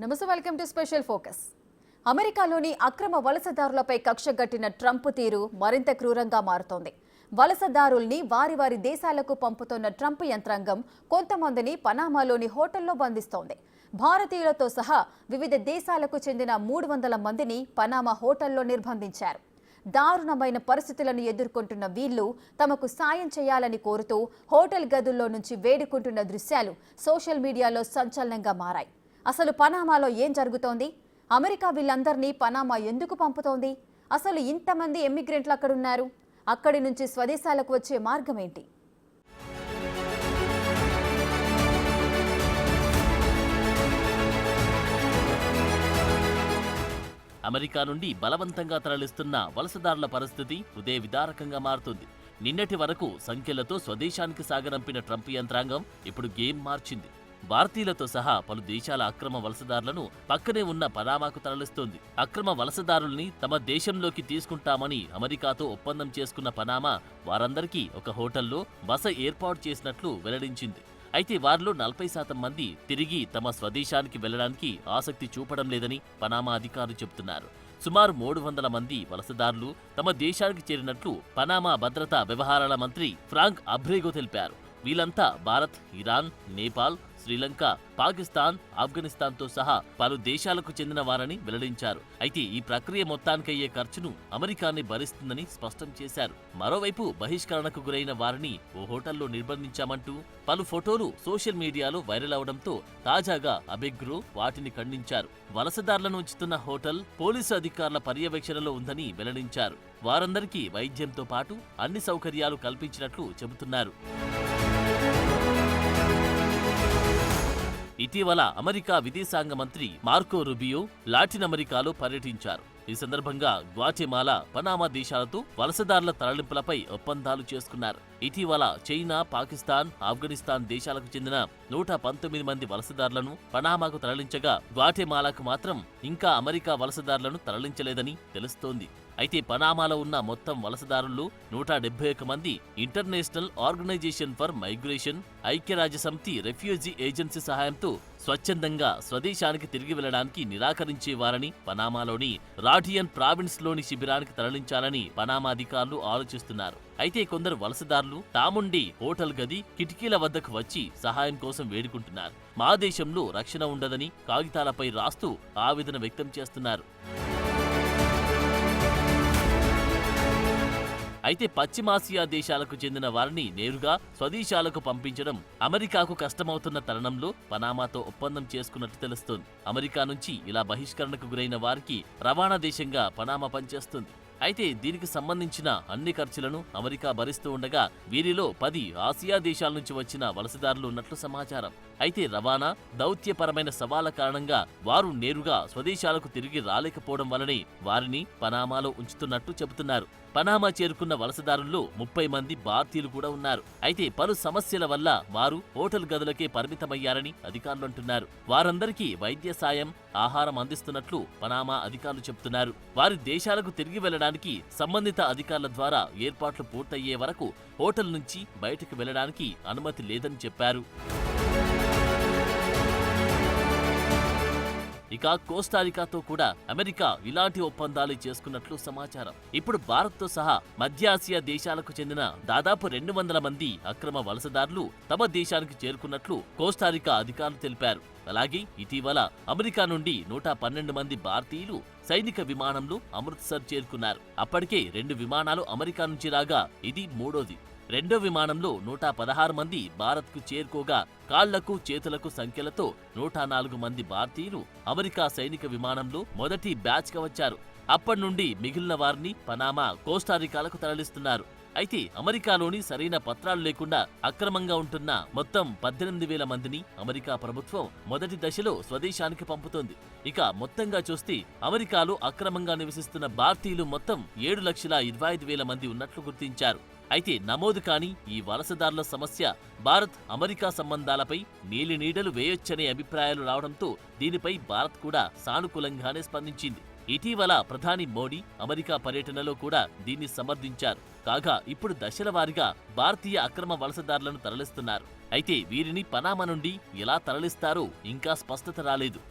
నమస్తే, welcome to special focus. అమెరికాలోని అక్రమ వలసదారులపై కక్షగట్టిన ట్రంప్ తీరు మరింత క్రూరంగా మారుతోంది. వలసదారుల్ని వారి వారి దేశాలకు పంపుతున్న ట్రంప్ యంత్రాంగం కొంతమందిని పనామాలోని హోటల్లో బంధిస్తోంది. భారతీయులతో సహా వివిధ దేశాలకు చెందిన 300 మందిని పనామా హోటల్లో నిర్బంధించారు. దారుణమైన పరిస్థితులను ఎదుర్కొంటున్న వీళ్లు తమకు సాయం చేయాలని కోరుతూ హోటల్ గదుల్లో నుంచి వేడుకుంటున్న దృశ్యాలు సోషల్ మీడియాలో సంచలనంగా మారాయి. అసలు పనామాలో ఏం జరుగుతోంది? అమెరికా వీళ్ళందరినీ పనామా ఎందుకు పంపుతోంది? అసలు ఇంతమంది ఎమిగ్రెంట్లు అక్కడున్నారు. అక్కడి నుంచి స్వదేశాలకు వచ్చే మార్గం ఏంటి? అమెరికా నుండి బలవంతంగా తరలిస్తున్న వలసదారుల పరిస్థితి హృదయ విదారకంగా మారుతుంది. నిన్నటి వరకు సంఖ్యలతో స్వదేశానికి సాగనంపిన ట్రంప్ యంత్రాంగం ఇప్పుడు గేమ్ మార్చింది. భారతీయులతో సహా పలు దేశాల అక్రమ వలసదారులను పక్కనే ఉన్న పనామాకు తరలిస్తోంది. అక్రమ వలసదారుల్ని తమ దేశంలోకి తీసుకుంటామని అమెరికాతో ఒప్పందం చేసుకున్న పనామా వారందరికీ ఒక హోటల్లో బస ఏర్పాటు చేసినట్లు వెల్లడించింది. అయితే వారిలో 40% మంది తిరిగి తమ స్వదేశానికి వెళ్లడానికి ఆసక్తి చూపడం లేదని పనామా అధికారులు చెబుతున్నారు. సుమారు 300 మంది వలసదారులు తమ దేశానికి చేరినట్లు పనామా భద్రతా వ్యవహారాల మంత్రి ఫ్రాంక్ అబ్రేగో తెలిపారు. వీళ్ళంతా భారత్, ఇరాన్, నేపాల్, శ్రీలంక, పాకిస్తాన్, ఆఫ్ఘనిస్తాన్తో సహా పలు దేశాలకు చెందిన వారని వెల్లడించారు. అయితే ఈ ప్రక్రియ మొత్తానికయ్యే ఖర్చును అమెరికానే భరిస్తుందని స్పష్టం చేశారు. మరోవైపు బహిష్కరణకు గురైన వారిని ఓ హోటల్లో నిర్బంధించామంటూ పలు ఫోటోలు సోషల్ మీడియాలో వైరల్ అవడంతో తాజాగా అబెగ్రో వాటిని ఖండించారు. వలసదారులను ఉంచుతున్న హోటల్ పోలీసు అధికారుల పర్యవేక్షణలో ఉందని వెల్లడించారు. వారందరికీ వైద్యంతో పాటు అన్ని సౌకర్యాలు కల్పించినట్లు చెబుతున్నారు. ఇటీవల అమెరికా విదేశాంగ మంత్రి మార్కో రూబియో లాటిన్ అమెరికాలో పర్యటించారు. ఈ సందర్భంగా గ్వాటెమాలా, పనామా దేశాలతో వలసదారుల తరలింపులపై ఒప్పందాలు చేసుకున్నారు. ఇటీవల చైనా, పాకిస్తాన్, ఆఫ్ఘనిస్తాన్ దేశాలకు చెందిన 119 మంది వలసదారులను పనామాకు తరలించగా గ్వాటెమాలాకు మాత్రం ఇంకా అమెరికా వలసదారులను తరలించలేదని తెలుస్తోంది. అయితే పనామాలో ఉన్న మొత్తం వలసదారుల్లో 171 మంది ఇంటర్నేషనల్ ఆర్గనైజేషన్ ఫర్ మైగ్రేషన్, ఐక్యరాజ్యసమితి రెఫ్యూజీ ఏజెన్సీ సహాయంతో స్వచ్ఛందంగా స్వదేశానికి తిరిగి వెళ్లడానికి నిరాకరించేవారని పనామాలోని రాడియన్ ప్రావిన్స్ లోని శిబిరానికి తరలించాలని పనామా అధికారులు ఆలోచిస్తున్నారు. అయితే కొందరు వలసదారులు తాముండి హోటల్ గది కిటికీల వద్దకు వచ్చి సహాయం కోసం వేడుకుంటున్నారు. మా దేశంలో రక్షణ ఉండదని కాగితాలపై రాస్తూ ఆవేదన వ్యక్తం చేస్తున్నారు. అయితే పశ్చిమాసియా దేశాలకు చెందిన వారిని నేరుగా స్వదేశాలకు పంపించడం అమెరికాకు కష్టమవుతున్న తరుణంలో పనామాతో ఒప్పందం చేసుకున్నట్టు తెలుస్తోంది. అమెరికా నుంచి ఇలా బహిష్కరణకు గురైన వారికి రవాణా దేశంగా పనామా పనిచేస్తుంది. అయితే దీనికి సంబంధించిన అన్ని ఖర్చులను అమెరికా భరిస్తూ ఉండగా వీరిలో 10 ఆసియా దేశాల నుంచి వచ్చిన వలసదారులు ఉన్నట్లు సమాచారం. అయితే రవాణా, దౌత్యపరమైన సవాళ్ల కారణంగా వారు నేరుగా స్వదేశాలకు తిరిగి రాలేకపోవడం వల్లనే వారిని పనామాలో ఉంచుతున్నట్టు చెబుతున్నారు. పనామా చేరుకున్న వలసదారుల్లో 30 మంది భారతీయులు కూడా ఉన్నారు. అయితే పలు సమస్యల వల్ల వారు హోటల్ గదులకే పరిమితమయ్యారని అధికారులు అంటున్నారు. వారందరికీ వైద్య సాయం, ఆహారం అందిస్తున్నట్లు పనామా అధికారులు చెబుతున్నారు. వారి దేశాలకు తిరిగి వెళ్లడానికి సంబంధిత అధికారుల ద్వారా ఏర్పాట్లు పూర్తయ్యే వరకు హోటల్ నుంచి బయటకు వెళ్లడానికి అనుమతి లేదని చెప్పారు. ఇక కోస్టారికాతో కూడా అమెరికా ఇలాంటి ఒప్పందాలు చేసుకున్నట్లు సమాచారం. ఇప్పుడు భారత్తో సహా మధ్య ఆసియా దేశాలకు చెందిన దాదాపు 200 మంది అక్రమ వలసదారులు తమ దేశానికి చేరుకున్నట్లు కోస్టారికా అధికారులు తెలిపారు. అలాగే ఇటీవల అమెరికా నుండి 112 మంది భారతీయులు సైనిక విమానంలో అమృత్సర్ చేరుకున్నారు. అప్పటికే 2 విమానాలు అమెరికా నుంచి రాగా ఇది మూడోది. రెండో విమానంలో 116 మంది భారత్కు చేరుకోగా కాళ్లకు, చేతులకు సంఖ్యలతో 104 మంది భారతీయులు అమెరికా సైనిక విమానంలో మొదటి బ్యాచ్గా వచ్చారు. అప్పటి నుండి మిగిలిన వారిని పనామా, కోస్టారికాలకు తరలిస్తున్నారు. అయితే అమెరికాలోని సరైన పత్రాలు లేకుండా అక్రమంగా ఉంటున్న మొత్తం 18,000 మందిని అమెరికా ప్రభుత్వం మొదటి దశలో స్వదేశానికి పంపుతోంది. ఇక మొత్తంగా చూస్తే అమెరికాలో అక్రమంగా నివసిస్తున్న భారతీయులు మొత్తం 7,25,000 మంది ఉన్నట్లు గుర్తించారు. అయితే నమోదు కాని ఈ వలసదారుల సమస్య భారత్, అమెరికా సంబంధాలపై నీలినీడలు వేయొచ్చనే అభిప్రాయాలు రావడంతో దీనిపై భారత్ కూడా సానుకూలంగానే స్పందించింది. ఇటీవల ప్రధాని మోడీ అమెరికా పర్యటనలో కూడా దీన్ని సమర్థించారు. కాగా ఇప్పుడు దశల వారీగా భారతీయ అక్రమ వలసదారులను తరలిస్తున్నారు. అయితే వీరిని పనామా నుండి ఎలా తరలిస్తారో ఇంకా స్పష్టత రాలేదు.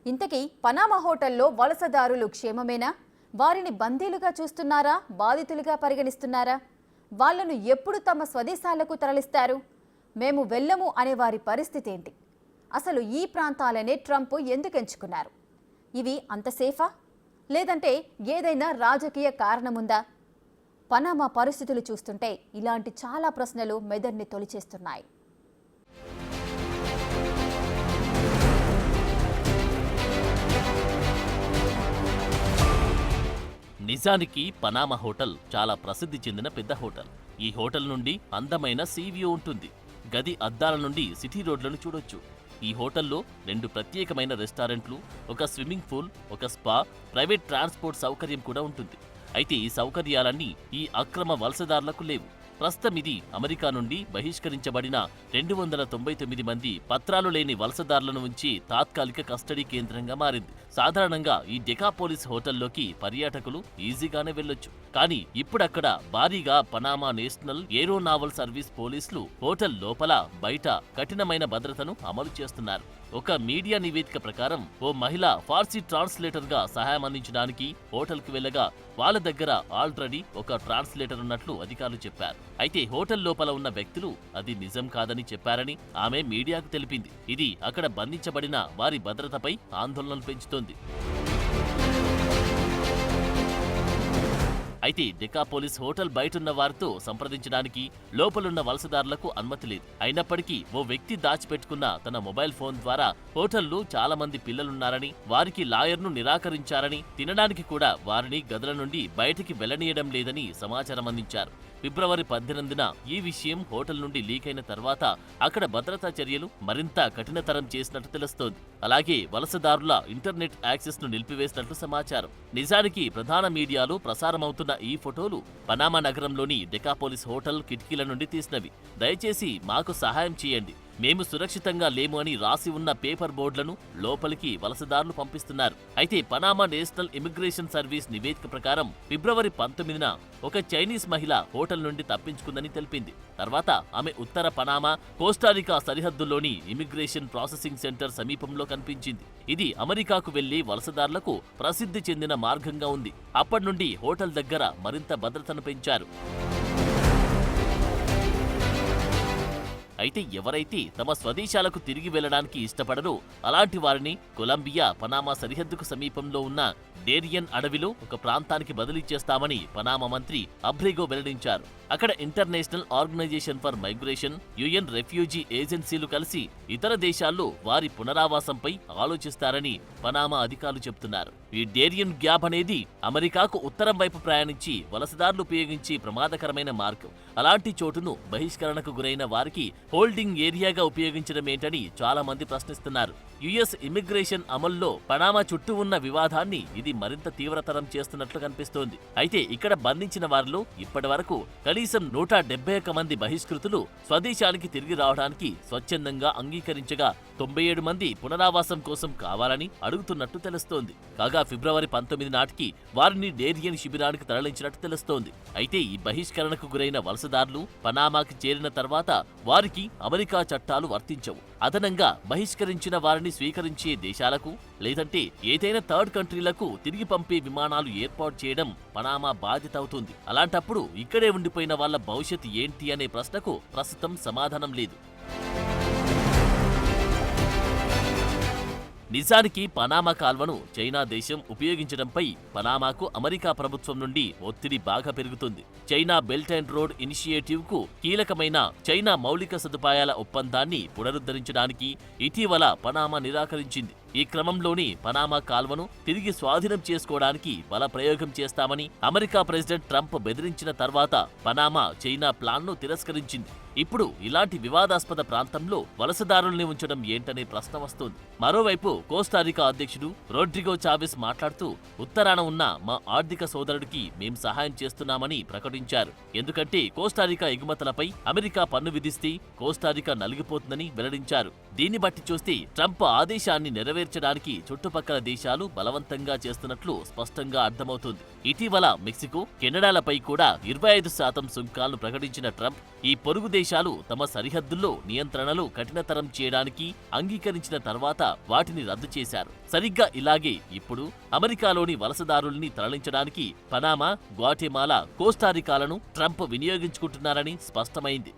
ఇంతకీ పనామా హోటల్లో వలసదారులు క్షేమమేనా? వారిని బందీలుగా చూస్తున్నారా, బాధితులుగా పరిగణిస్తున్నారా? వాళ్లను ఎప్పుడు తమ స్వదేశాలకు తరలిస్తారు? మేము వెళ్ళము అనే వారి పరిస్థితి ఏంటి? అసలు ఈ ప్రాంతాలనే ట్రంప్ ఎందుకు ఎంచుకున్నారు? ఇవి అంత సేఫా? లేదంటే ఏదైనా రాజకీయ కారణముందా? పనామా పరిస్థితులు చూస్తుంటే ఇలాంటి చాలా ప్రశ్నలు మెదడుని తొలిచేస్తున్నాయి. నిజానికి పనామా హోటల్ చాలా ప్రసిద్ధి చెందిన పెద్ద హోటల్. ఈ హోటల్ నుండి అందమైన సీ వ్యూ ఉంటుంది. గది అద్దాల నుండి సిటీ రోడ్లను చూడొచ్చు. ఈ హోటల్లో 2 ప్రత్యేకమైన రెస్టారెంట్లు, ఒక స్విమ్మింగ్ పూల్, ఒక స్పా, ప్రైవేట్ ట్రాన్స్పోర్ట్ సౌకర్యం కూడా ఉంటుంది. అయితే ఈ సౌకర్యాలన్నీ ఈ అక్రమ వలసదారులకు లేవు. ప్రస్తుతం ఇది అమెరికా నుండి బహిష్కరించబడిన 299 మంది పత్రాలు లేని వలసదారులను ఉంచి తాత్కాలిక కస్టడీ కేంద్రంగా మారింది. సాధారణంగా ఈ డెకాపోలిస్ హోటల్లోకి పర్యాటకులు ఈజీగానే వెళ్ళొచ్చు. కానీ ఇప్పుడక్కడ భారీగా పనామా నేషనల్ ఏరోనావల్ సర్వీస్ పోలీసులు హోటల్ లోపల, బయట కఠినమైన భద్రతను అమలు చేస్తున్నారు. ఒక మీడియా నివేదిక ప్రకారం ఓ మహిళ ఫార్సీ ట్రాన్స్లేటర్ గా సహాయం అందించడానికి హోటల్ కు వెళ్లగా వాళ్ళ దగ్గర ఆల్రెడీ ఒక ట్రాన్స్లేటర్ ఉన్నట్లు అధికారులు చెప్పారు. అయితే హోటల్ లోపల ఉన్న వ్యక్తులు అది నిజం కాదని చెప్పారని ఆమె మీడియాకు తెలిపింది. ఇది అక్కడ బంధించబడిన వారి భద్రతపై ఆందోళనలు పెంచుతోంది. అయితే డెకాపోలిస్ హోటల్ బయటున్న వారితో సంప్రదించడానికి లోపలున్న వలసదారులకు అనుమతి లేదు. అయినప్పటికీ ఓ వ్యక్తి దాచిపెట్టుకున్న తన మొబైల్ ఫోన్ ద్వారా హోటల్లో చాలా మంది పిల్లలున్నారని, వారికి లాయర్ను నిరాకరించారని, తినడానికి కూడా వారిని గదుల నుండి బయటికి వెళ్లనీయడం లేదని సమాచారం అందించారు. ఫిబ్రవరి 18న ఈ విషయం హోటల్ నుండి లీక్ అయిన తర్వాత అక్కడ భద్రతా చర్యలు మరింత కఠినతరం చేసినట్టు తెలుస్తోంది. అలాగే వలసదారుల ఇంటర్నెట్ యాక్సెస్ ను నిలిపివేసినట్లు సమాచారం. నిజానికి ప్రధాన మీడియాలో ప్రసారమవుతున్న ఈ ఫోటోలు పనామా నగరంలోని డెకాపోలిస్ హోటల్ కిటికీల నుండి తీసినవి. దయచేసి మాకు సహాయం చేయండి, మేము సురక్షితంగా లేము అని రాసి ఉన్న పేపర్ బోర్డులను లోపలికి వలసదారులు పంపిస్తున్నారు. అయితే పనామా నేషనల్ ఇమిగ్రేషన్ సర్వీస్ నివేదిక ప్రకారం ఫిబ్రవరి 19న ఒక చైనీస్ మహిళ హోటల్ నుండి తప్పించుకుందని తెలిపింది. తర్వాత ఆమె ఉత్తర పనామా, కోస్టారికా సరిహద్దుల్లోని ఇమిగ్రేషన్ ప్రాసెసింగ్ సెంటర్ సమీపంలో కనిపించింది. ఇది అమెరికాకు వెళ్లి వలసదారులకు ప్రసిద్ధి చెందిన మార్గంగా ఉంది. అప్పటి నుండి హోటల్ దగ్గర మరింత భద్రతను పెంచారు. అయితే ఎవరైతే తమ స్వదేశాలకు తిరిగి వెళ్లడానికి ఇష్టపడరో అలాంటి వారిని కొలంబియా పనామా సరిహద్దుకు సమీపంలో ఉన్న డేరియన్ అడవిలో ఒక ప్రాంతానికి బదిలీ చేస్తామని పనామా మంత్రి అబ్రెగో వెల్లడించారు. అక్కడ international organization for migration, UN refugee ఏజెన్సీలు కలిసి ఇతర దేశాల్లో వారి పునరావాసంపై ఆలోచిస్తారని పనామా అధికారులు చెబుతున్నారు. ఈ డేరియన్ గ్యాప్ అనేది అమెరికాకు ఉత్తరం వైపు ప్రయాణించి వలసదారులు ఉపయోగించి ప్రమాదకరమైన మార్గం. అలాంటి చోటును బహిష్కరణకు గురైన వారికి హోల్డింగ్ ఏరియాగా ఉపయోగించడం ఏంటని చాలా మంది ప్రశ్నిస్తున్నారు. యుఎస్ ఇమిగ్రేషన్ అమల్లో పనామా చుట్టూ ఉన్న వివాదాన్ని ఇది మరింత తీవ్రతరం చేస్తున్నట్లు కనిపిస్తోంది. అయితే ఇక్కడ బంధించిన వారిలో ఇప్పటి వరకు కనీసం 171 మంది బహిష్కృతులు స్వదేశానికి తిరిగి రావడానికి స్వచ్ఛందంగా అంగీకరించగా 97 మంది పునరావాసం కోసం కావాలని అడుగుతున్నట్టు తెలుస్తోంది. కాగా ఫిబ్రవరి 19 నాటికి వారిని డేరియన్ శిబిరానికి తరలించినట్టు తెలుస్తోంది. అయితే ఈ బహిష్కరణకు గురైన వలసదారులు పనామాకి చేరిన తర్వాత వారికి అమెరికా చట్టాలు వర్తించవు. అదనంగా బహిష్కరించిన వారిని స్వీకరించే దేశాలకు లేదంటే ఏదైనా థర్డ్ కంట్రీలకు తిరిగి పంపే విమానాలు ఏర్పాటు చేయడం పనామా బాధ్యత అవుతుంది. అలాంటప్పుడు ఇక్కడే ఉండిపోయిన వాళ్ళ భవిష్యత్తు ఏంటి అనే ప్రశ్నకు ప్రస్తుతం సమాధానం లేదు. నిజానికి పనామా కాల్వను చైనా దేశం ఉపయోగించడంపై పనామాకు అమెరికా ప్రభుత్వం నుండి ఒత్తిడి బాగా పెరుగుతుంది. China belt and road initiative కు కీలకమైన చైనా మౌలిక సదుపాయాల ఒప్పందాన్ని పునరుద్ధరించడానికి ఇటీవల పనామా నిరాకరించింది. ఈ క్రమంలోనే పనామా కాల్వను తిరిగి స్వాధీనం చేసుకోవడానికి బల ప్రయోగం చేస్తామని అమెరికా ప్రెసిడెంట్ ట్రంప్ బెదిరించిన తర్వాత పనామా చైనా ప్లాన్ను తిరస్కరించింది. ఇప్పుడు ఇలాంటి వివాదాస్పద ప్రాంతంలో వలసదారుల్ని ఉంచడం ఏంటనే ప్రశ్న వస్తోంది. మరోవైపు కోస్టారికా అధ్యక్షుడు రోడ్రిగో చావెస్ మాట్లాడుతూ ఉత్తరాన ఉన్న మా ఆర్థిక సోదరుడికి మేం సహాయం చేస్తున్నామని ప్రకటించారు. ఎందుకంటే కోస్టారికా ఎగుమతులపై అమెరికా పన్ను విధిస్తే కోస్టారికా నలిగిపోతుందని వెల్లడించారు. దీన్ని బట్టి చూస్తే ట్రంప్ ఆదేశాన్ని నెరవేర్చడానికి చుట్టుపక్కల దేశాలు బలవంతంగా చేస్తున్నట్లు స్పష్టంగా అర్థమవుతుంది. ఇటీవల మెక్సికో, కెనడాలపై కూడా 25% సుంకాలను ప్రకటించిన ట్రంప్ ఈ పొరుగు దేశాలు తమ సరిహద్దుల్లో నియంత్రణలు కఠినతరం చేయడానికి అంగీకరించిన తర్వాత వాటిని రద్దు చేశారు. సరిగ్గా ఇలాగే ఇప్పుడు అమెరికాలోని వలసదారుల్ని తరలించడానికి పనామా, గ్వాటెమాలా, కోస్టారికాలను ట్రంప్ వినియోగించుకుంటున్నారని స్పష్టమైంది.